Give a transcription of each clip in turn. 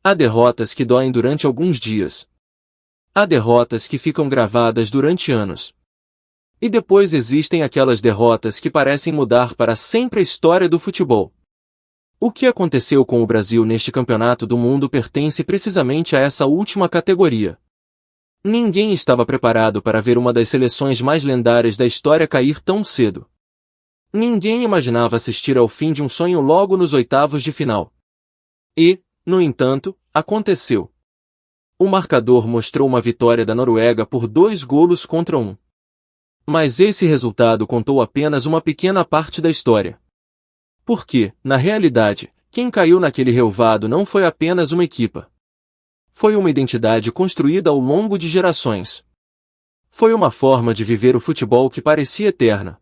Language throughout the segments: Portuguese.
Há derrotas que doem durante alguns dias. Há derrotas que ficam gravadas durante anos. E depois existem aquelas derrotas que parecem mudar para sempre a história do futebol. O que aconteceu com o Brasil neste campeonato do mundo pertence precisamente a essa última categoria. Ninguém estava preparado para ver uma das seleções mais lendárias da história cair tão cedo. Ninguém imaginava assistir ao fim de um sonho logo nos oitavos de final. E, no entanto, aconteceu. O marcador mostrou uma vitória da Noruega por 2-1. Mas esse resultado contou apenas uma pequena parte da história. Porque, na realidade, quem caiu naquele relvado não foi apenas uma equipa. Foi uma identidade construída ao longo de gerações. Foi uma forma de viver o futebol que parecia eterna.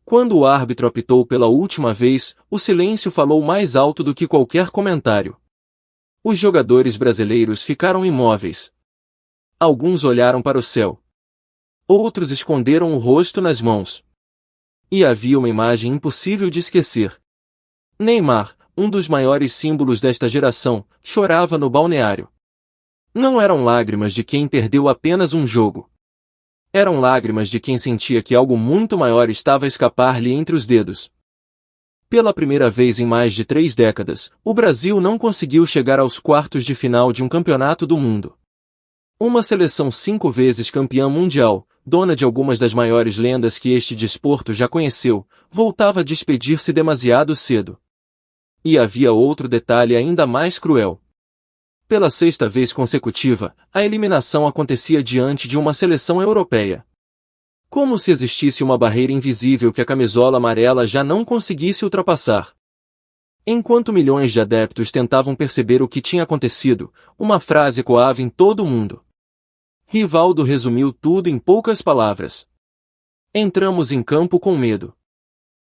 Quando o árbitro apitou pela última vez, o silêncio falou mais alto do que qualquer comentário. Os jogadores brasileiros ficaram imóveis. Alguns olharam para o céu. Outros esconderam o rosto nas mãos. E havia uma imagem impossível de esquecer. Neymar, um dos maiores símbolos desta geração, chorava no balneário. Não eram lágrimas de quem perdeu apenas um jogo. Eram lágrimas de quem sentia que algo muito maior estava a escapar-lhe entre os dedos. Pela primeira vez em mais de 3 décadas, o Brasil não conseguiu chegar aos quartos de final de um campeonato do mundo. Uma seleção 5 vezes campeã mundial, dona de algumas das maiores lendas que este desporto já conheceu, voltava a despedir-se demasiado cedo. E havia outro detalhe ainda mais cruel. Pela 6ª vez consecutiva, a eliminação acontecia diante de uma seleção europeia. Como se existisse uma barreira invisível que a camisola amarela já não conseguisse ultrapassar. Enquanto milhões de adeptos tentavam perceber o que tinha acontecido, uma frase ecoava em todo o mundo. Rivaldo resumiu tudo em poucas palavras. Entramos em campo com medo.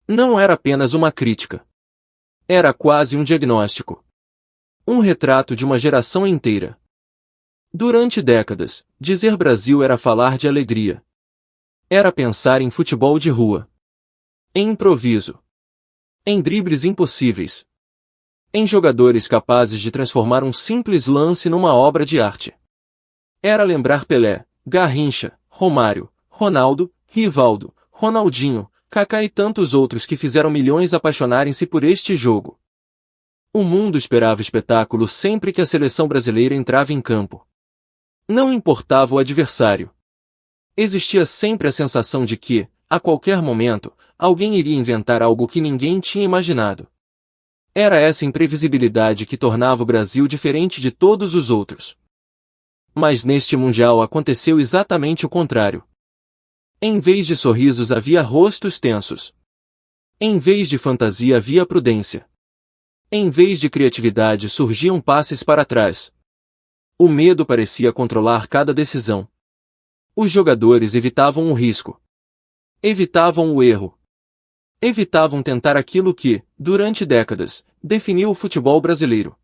Não era apenas uma crítica. Era quase um diagnóstico. Um retrato de uma geração inteira. Durante décadas, dizer Brasil era falar de alegria. Era pensar em futebol de rua. Em improviso. Em dribles impossíveis. Em jogadores capazes de transformar um simples lance numa obra de arte. Era lembrar Pelé, Garrincha, Romário, Ronaldo, Rivaldo, Ronaldinho, Kaká e tantos outros que fizeram milhões apaixonarem-se por este jogo. O mundo esperava espetáculo sempre que a seleção brasileira entrava em campo. Não importava o adversário. Existia sempre a sensação de que, a qualquer momento, alguém iria inventar algo que ninguém tinha imaginado. Era essa imprevisibilidade que tornava o Brasil diferente de todos os outros. Mas neste Mundial aconteceu exatamente o contrário. Em vez de sorrisos havia rostos tensos. Em vez de fantasia havia prudência. Em vez de criatividade surgiam passes para trás. O medo parecia controlar cada decisão. Os jogadores evitavam o risco. Evitavam o erro. Evitavam tentar aquilo que, durante décadas, definiu o futebol brasileiro.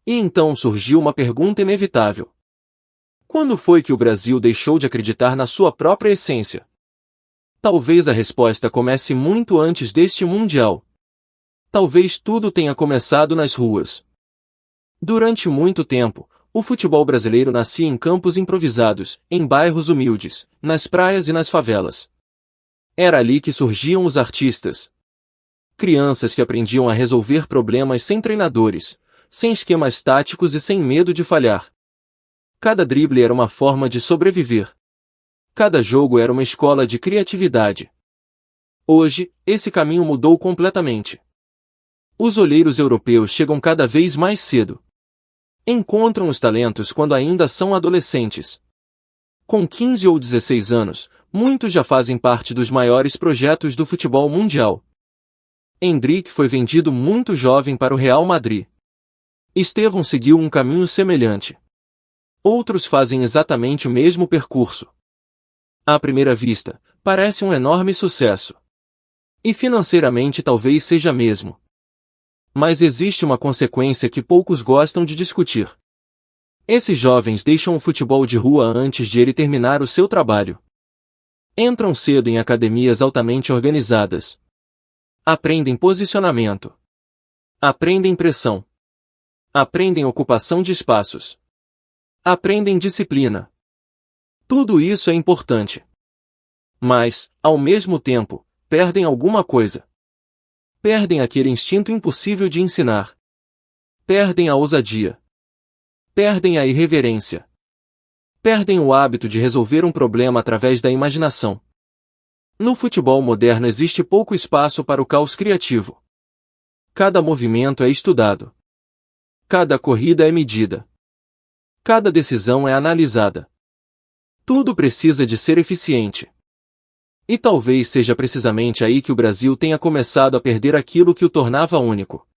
E então surgiu uma pergunta inevitável. Quando foi que o Brasil deixou de acreditar na sua própria essência? Talvez a resposta comece muito antes deste Mundial. Talvez tudo tenha começado nas ruas. Durante muito tempo, o futebol brasileiro nascia em campos improvisados, em bairros humildes, nas praias e nas favelas. Era ali que surgiam os artistas. Crianças que aprendiam a resolver problemas sem treinadores, sem esquemas táticos e sem medo de falhar. Cada drible era uma forma de sobreviver. Cada jogo era uma escola de criatividade. Hoje, esse caminho mudou completamente. Os olheiros europeus chegam cada vez mais cedo. Encontram os talentos quando ainda são adolescentes. Com 15 ou 16 anos, muitos já fazem parte dos maiores projetos do futebol mundial. Endrick foi vendido muito jovem para o Real Madrid. Estevão seguiu um caminho semelhante. Outros fazem exatamente o mesmo percurso. À primeira vista, parece um enorme sucesso. E financeiramente talvez seja mesmo. Mas existe uma consequência que poucos gostam de discutir. Esses jovens deixam o futebol de rua antes de ele terminar o seu trabalho. Entram cedo em academias altamente organizadas. Aprendem posicionamento. Aprendem pressão. Aprendem ocupação de espaços. Aprendem disciplina. Tudo isso é importante. Mas, ao mesmo tempo, perdem alguma coisa. Perdem aquele instinto impossível de ensinar. Perdem a ousadia. Perdem a irreverência. Perdem o hábito de resolver um problema através da imaginação. No futebol moderno existe pouco espaço para o caos criativo. Cada movimento é estudado. Cada corrida é medida. Cada decisão é analisada. Tudo precisa de ser eficiente. E talvez seja precisamente aí que o Brasil tenha começado a perder aquilo que o tornava único.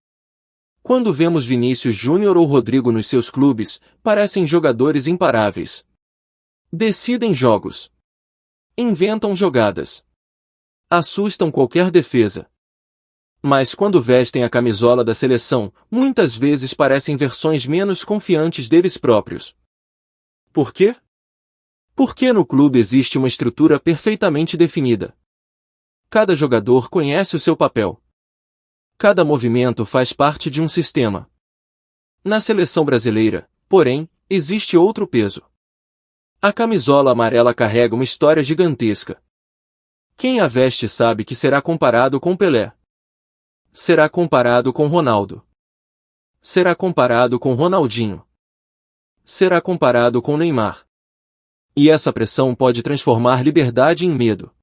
Quando vemos Vinícius Júnior ou Rodrigo nos seus clubes, parecem jogadores imparáveis. Decidem jogos. Inventam jogadas. Assustam qualquer defesa. Mas quando vestem a camisola da seleção, muitas vezes parecem versões menos confiantes deles próprios. Por quê? Porque no clube existe uma estrutura perfeitamente definida. Cada jogador conhece o seu papel. Cada movimento faz parte de um sistema. Na seleção brasileira, porém, existe outro peso. A camisola amarela carrega uma história gigantesca. Quem a veste sabe que será comparado com Pelé. Será comparado com Ronaldo. Será comparado com Ronaldinho. Será comparado com Neymar. E essa pressão pode transformar liberdade em medo.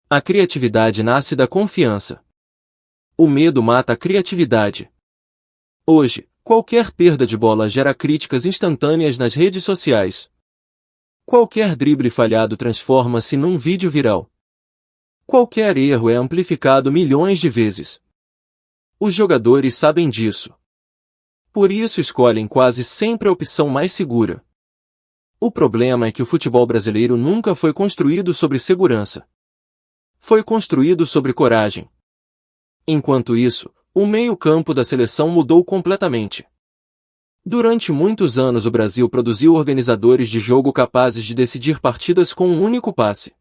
A criatividade nasce da confiança. O medo mata a criatividade. Hoje, qualquer perda de bola gera críticas instantâneas nas redes sociais. Qualquer drible falhado transforma-se num vídeo viral. Qualquer erro é amplificado milhões de vezes. Os jogadores sabem disso. Por isso escolhem quase sempre a opção mais segura. O problema é que o futebol brasileiro nunca foi construído sobre segurança. Foi construído sobre coragem. Enquanto isso, o meio-campo da seleção mudou completamente. Durante muitos anos o Brasil produziu organizadores de jogo capazes de decidir partidas com um único passe.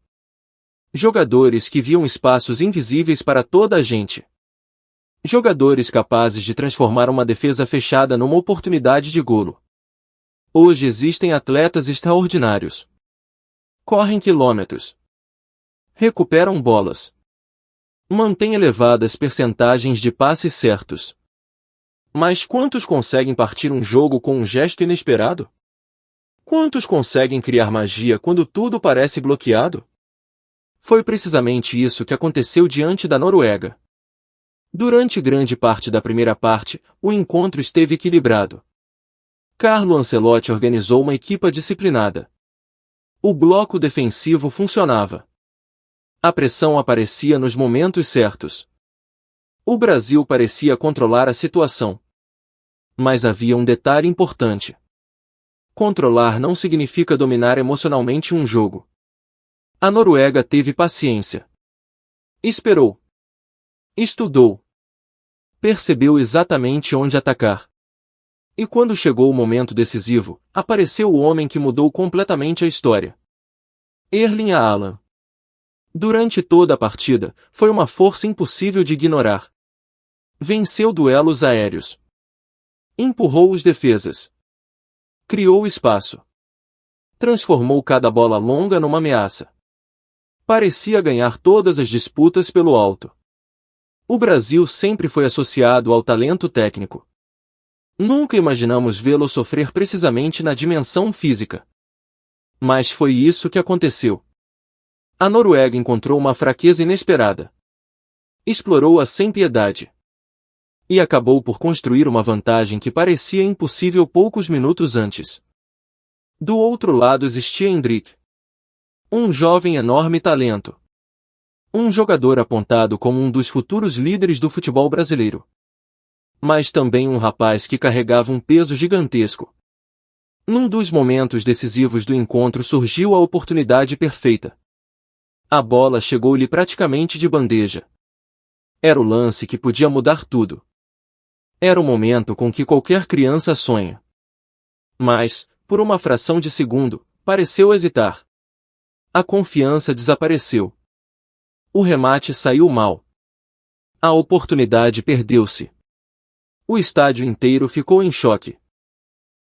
Jogadores que viam espaços invisíveis para toda a gente. Jogadores capazes de transformar uma defesa fechada numa oportunidade de golo. Hoje existem atletas extraordinários. Correm quilômetros. Recuperam bolas. Mantêm elevadas percentagens de passes certos. Mas quantos conseguem partir um jogo com um gesto inesperado? Quantos conseguem criar magia quando tudo parece bloqueado? Foi precisamente isso que aconteceu diante da Noruega. Durante grande parte da primeira parte, o encontro esteve equilibrado. Carlo Ancelotti organizou uma equipa disciplinada. O bloco defensivo funcionava. A pressão aparecia nos momentos certos. O Brasil parecia controlar a situação. Mas havia um detalhe importante. Controlar não significa dominar emocionalmente um jogo. A Noruega teve paciência. Esperou. Estudou. Percebeu exatamente onde atacar. E quando chegou o momento decisivo, apareceu o homem que mudou completamente a história. Erling Haaland. Durante toda a partida, foi uma força impossível de ignorar. Venceu duelos aéreos. Empurrou os defesas. Criou espaço. Transformou cada bola longa numa ameaça. Parecia ganhar todas as disputas pelo alto. O Brasil sempre foi associado ao talento técnico. Nunca imaginamos vê-lo sofrer precisamente na dimensão física. Mas foi isso que aconteceu. A Noruega encontrou uma fraqueza inesperada. Explorou-a sem piedade. E acabou por construir uma vantagem que parecia impossível poucos minutos antes. Do outro lado existia Endrick. Um jovem enorme talento. Um jogador apontado como um dos futuros líderes do futebol brasileiro. Mas também um rapaz que carregava um peso gigantesco. Num dos momentos decisivos do encontro surgiu a oportunidade perfeita. A bola chegou-lhe praticamente de bandeja. Era o lance que podia mudar tudo. Era o momento com que qualquer criança sonha. Mas, por uma fração de segundo, pareceu hesitar. A confiança desapareceu. O remate saiu mal. A oportunidade perdeu-se. O estádio inteiro ficou em choque.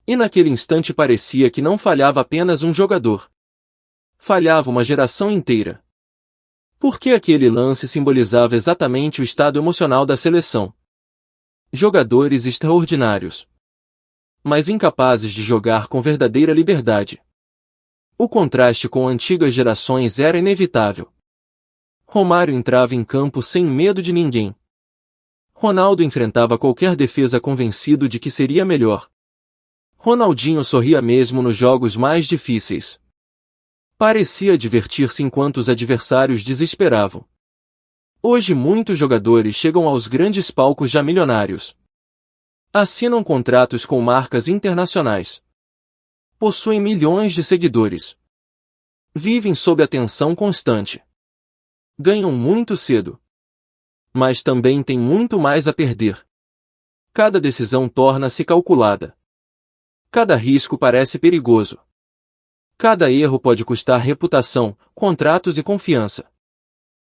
E naquele instante parecia que não falhava apenas um jogador. Falhava uma geração inteira. Porque aquele lance simbolizava exatamente o estado emocional da seleção. Jogadores extraordinários, mas incapazes de jogar com verdadeira liberdade. O contraste com antigas gerações era inevitável. Romário entrava em campo sem medo de ninguém. Ronaldo enfrentava qualquer defesa convencido de que seria melhor. Ronaldinho sorria mesmo nos jogos mais difíceis. Parecia divertir-se enquanto os adversários desesperavam. Hoje muitos jogadores chegam aos grandes palcos já milionários. Assinam contratos com marcas internacionais. Possuem milhões de seguidores. Vivem sob atenção constante. Ganham muito cedo. Mas também têm muito mais a perder. Cada decisão torna-se calculada. Cada risco parece perigoso. Cada erro pode custar reputação, contratos e confiança.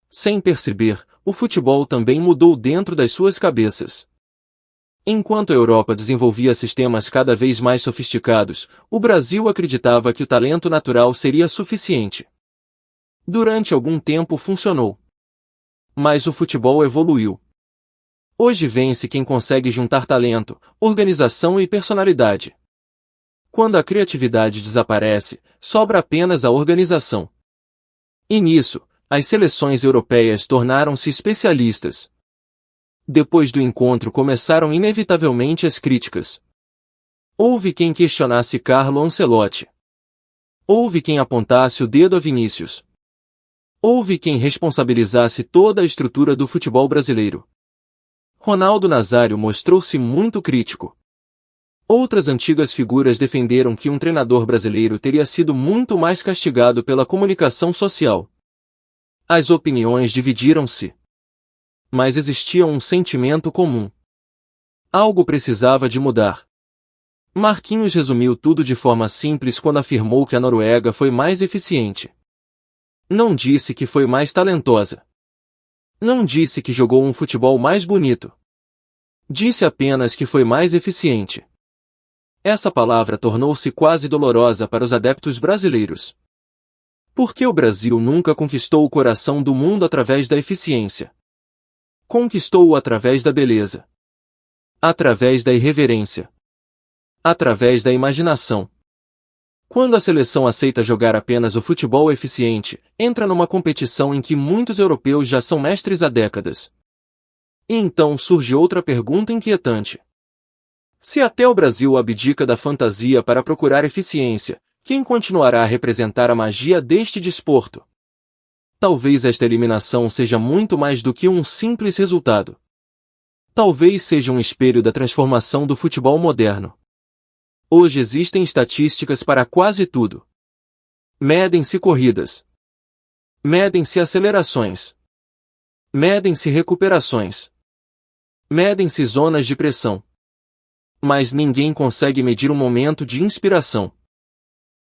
Sem perceber, o futebol também mudou dentro das suas cabeças. Enquanto a Europa desenvolvia sistemas cada vez mais sofisticados, o Brasil acreditava que o talento natural seria suficiente. Durante algum tempo funcionou. Mas o futebol evoluiu. Hoje vence quem consegue juntar talento, organização e personalidade. Quando a criatividade desaparece, sobra apenas a organização. E nisso, as seleções europeias tornaram-se especialistas. Depois do encontro começaram inevitavelmente as críticas. Houve quem questionasse Carlo Ancelotti. Houve quem apontasse o dedo a Vinícius. Houve quem responsabilizasse toda a estrutura do futebol brasileiro. Ronaldo Nazário mostrou-se muito crítico. Outras antigas figuras defenderam que um treinador brasileiro teria sido muito mais castigado pela comunicação social. As opiniões dividiram-se. Mas existia um sentimento comum. Algo precisava de mudar. Marquinhos resumiu tudo de forma simples quando afirmou que a Noruega foi mais eficiente. Não disse que foi mais talentosa. Não disse que jogou um futebol mais bonito. Disse apenas que foi mais eficiente. Essa palavra tornou-se quase dolorosa para os adeptos brasileiros. Porque o Brasil nunca conquistou o coração do mundo através da eficiência. Conquistou-o através da beleza. Através da irreverência. Através da imaginação. Quando a seleção aceita jogar apenas o futebol eficiente, entra numa competição em que muitos europeus já são mestres há décadas. E então surge outra pergunta inquietante. Se até o Brasil abdica da fantasia para procurar eficiência, quem continuará a representar a magia deste desporto? Talvez esta eliminação seja muito mais do que um simples resultado. Talvez seja um espelho da transformação do futebol moderno. Hoje existem estatísticas para quase tudo. Medem-se corridas. Medem-se acelerações. Medem-se recuperações. Medem-se zonas de pressão. Mas ninguém consegue medir um momento de inspiração.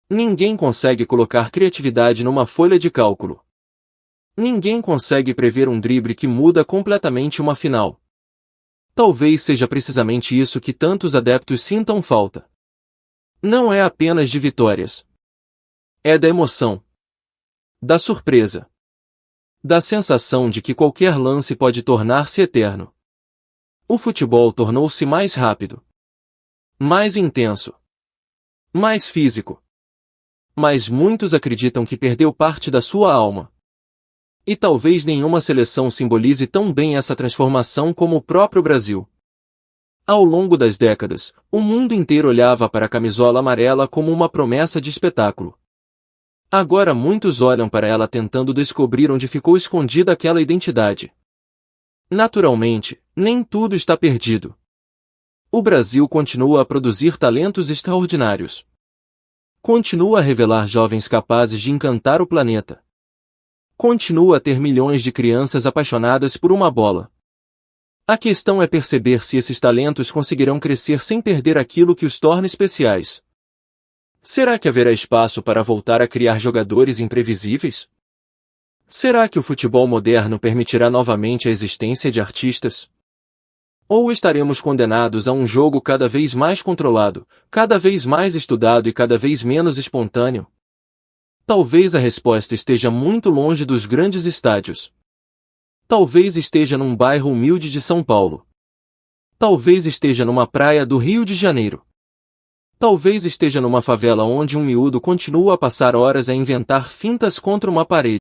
Ninguém consegue colocar criatividade numa folha de cálculo. Ninguém consegue prever um drible que muda completamente uma final. Talvez seja precisamente isso que tantos adeptos sintam falta. Não é apenas de vitórias. É da emoção. Da surpresa. Da sensação de que qualquer lance pode tornar-se eterno. O futebol tornou-se mais rápido. Mais intenso. Mais físico. Mas muitos acreditam que perdeu parte da sua alma. E talvez nenhuma seleção simbolize tão bem essa transformação como o próprio Brasil. Ao longo das décadas, o mundo inteiro olhava para a camisola amarela como uma promessa de espetáculo. Agora muitos olham para ela tentando descobrir onde ficou escondida aquela identidade. Naturalmente, nem tudo está perdido. O Brasil continua a produzir talentos extraordinários. Continua a revelar jovens capazes de encantar o planeta. Continua a ter milhões de crianças apaixonadas por uma bola. A questão é perceber se esses talentos conseguirão crescer sem perder aquilo que os torna especiais. Será que haverá espaço para voltar a criar jogadores imprevisíveis? Será que o futebol moderno permitirá novamente a existência de artistas? Ou estaremos condenados a um jogo cada vez mais controlado, cada vez mais estudado e cada vez menos espontâneo? Talvez a resposta esteja muito longe dos grandes estádios. Talvez esteja num bairro humilde de São Paulo. Talvez esteja numa praia do Rio de Janeiro. Talvez esteja numa favela onde um miúdo continua a passar horas a inventar fintas contra uma parede.